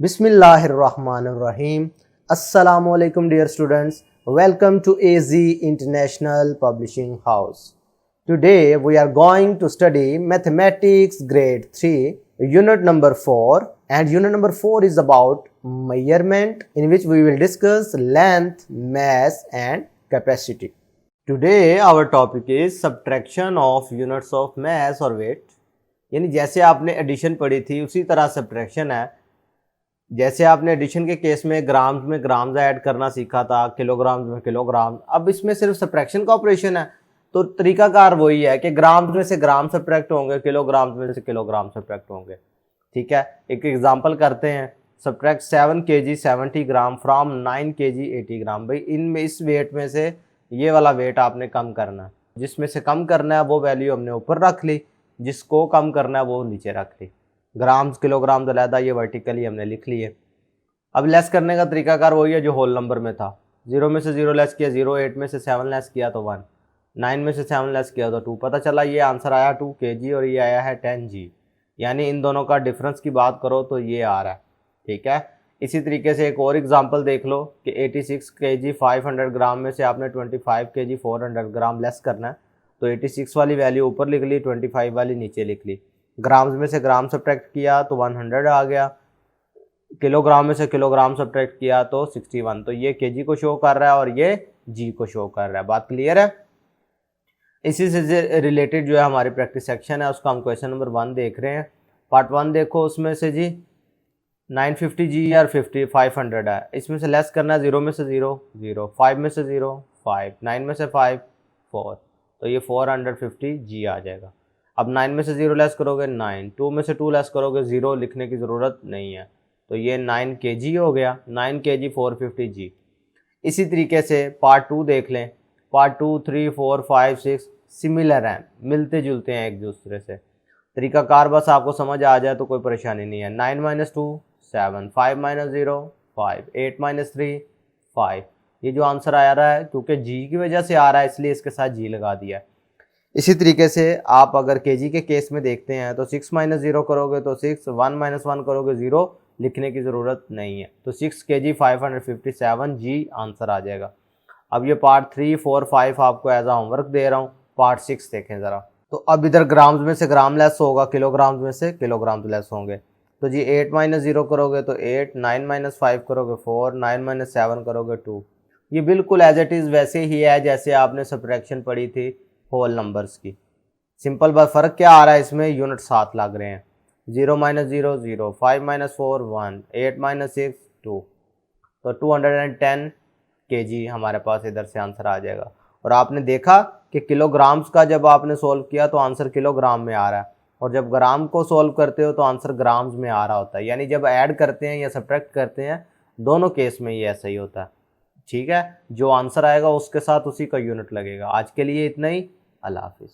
Bismillahirrahmanirrahim. Assalamu alaikum dear students. Welcome to AZ International Publishing House. Today we are going to study Mathematics Grade 3 Unit number 4, and Unit number 4 is about measurement, in which we will discuss length, mass and capacity. Today our topic is subtraction of units of mass or weight. यानी जैसे आपने addition पढ़ी थी उसी तरह subtraction है। जैसे आपने एडिशन के केस में ग्राम्स ऐड करना सीखा था, किलोग्राम्स में किलोग्राम, अब इसमें सिर्फ सब्ट्रैक्शन का ऑपरेशन है। तो तरीकाकार वही है कि ग्राम्स में से ग्राम सब्ट्रैक्ट होंगे, किलोग्राम्स में से किलोग्राम सब्ट्रैक्ट होंगे। ठीक है, एक एग्जांपल करते हैं। Subtract 7 kg 70 gram from 9 kg 80 ग्राम। भाई इनमें इस वेट में से ये वाला वेट आपने कम करना है, जिसमें से कम करना है वो वैल्यू हमने ऊपर रख ली, जिसको कम करना है वो नीचे रख ली। ग्राम्स किलोग्राम अलहदा ये वर्टिकली हमने लिख लिए। अब लेस करने का तरीकाकार वही है जो होल नंबर में था। 0 में से 0 लेस किया 0, 8 में से 7 लेस किया तो 1, 9 में से 7 लेस किया तो 2। पता चला ये आंसर आया 2 kg और ये आया है 10 g। यानी इन दोनों का डिफरेंस की बात करो तो ये आ रहा है। ठीक है, इसी तरीके से एक और एग्जाम्पल देख लो कि 86 kg 500 ग्राम में से आपने 25 kg 400 ग्राम लेस करना है। तो 86 वाली वैल्यू ऊपर लिख ली, 25 वाली नीचे लिख ली। ग्राम्स में से ग्राम सब्ट्रैक्ट किया तो 100 आ गया, किलोग्राम में से किलोग्राम सब्ट्रैक्ट किया तो 61। तो ये केजी को शो कर रहा है और ये जी को शो कर रहा है। बात क्लियर है? इसी से रिलेटेड जो है हमारी प्रैक्टिस सेक्शन है, उसका हम क्वेश्चन नंबर 1 देख रहे हैं। पार्ट 1 देखो, उसमें से जी 950 जी और 500 है। इसमें से लेस करना है 0 में से 0 0, 5 में से 0 5, 9 में से 5 4, तो ये 450 जी आ जाएगा। अब 9 में से 0 लेस करोगे 9, 2 में से 2 लेस करोगे 0, लिखने की ज़रूरत नहीं है। तो ये 9 kg हो गया, 9 kg 450 g। इसी तरीके से पार्ट 2 देख लें। पार्ट 2 3 4 5 6 सिमिलर हैं, मिलते जुलते हैं एक दूसरे से। तरीकाकार बस आपको समझ आ जाए तो कोई परेशानी नहीं है। 9 - 2 7, 5 - 0 5, 8 - 3 5। ये जो आंसर आ रहा है क्योंकि जी की वजह से आ रहा है इसलिए इसके साथ जी लगा दिया। इसी तरीके से आप अगर केजी के केस में देखते हैं तो 6 - 0 करोगे तो 6, 1 - 1 करोगे 0, लिखने की ज़रूरत नहीं है। तो 6 kg 557 जी आंसर आ जाएगा। अब ये पार्ट 3 4 5 आपको एज आ होमवर्क दे रहा हूँ। पार्ट 6 देखें ज़रा। तो अब इधर ग्राम्स में से ग्राम लेस होगा, किलोग्राम्स में से किलोग्राम लेस होंगे। तो जी 8 - 0 करोगे तो 8, 9 - 5 करोगे 4, 9 - 7 करोगे 2। ये बिल्कुल एज इट इज़ वैसे ही है जैसे आपने सब्ट्रैक्शन पढ़ी थी होल नंबर्स की। सिंपल बात, फ़र्क क्या आ रहा है इसमें, यूनिट साथ लग रहे हैं। 0 - 0 0, 5 - 4 1, 8 - 6 2। तो 210 kg हमारे पास इधर से आंसर आ जाएगा। और आपने देखा कि किलोग्राम्स का जब आपने सोल्व किया तो आंसर किलोग्राम में आ रहा है, और जब ग्राम को सोल्व करते हो तो आंसर ग्राम्स में आ रहा होता है। यानी जब ऐड करते हैं या सब्ट्रैक्ट करते हैं, दोनों केस में ये ऐसा ही होता है। ठीक है, जो आंसर आएगा उसके साथ उसी का यूनिट लगेगा। आज के लिए इतना ही। अल्लाह हाफिज़।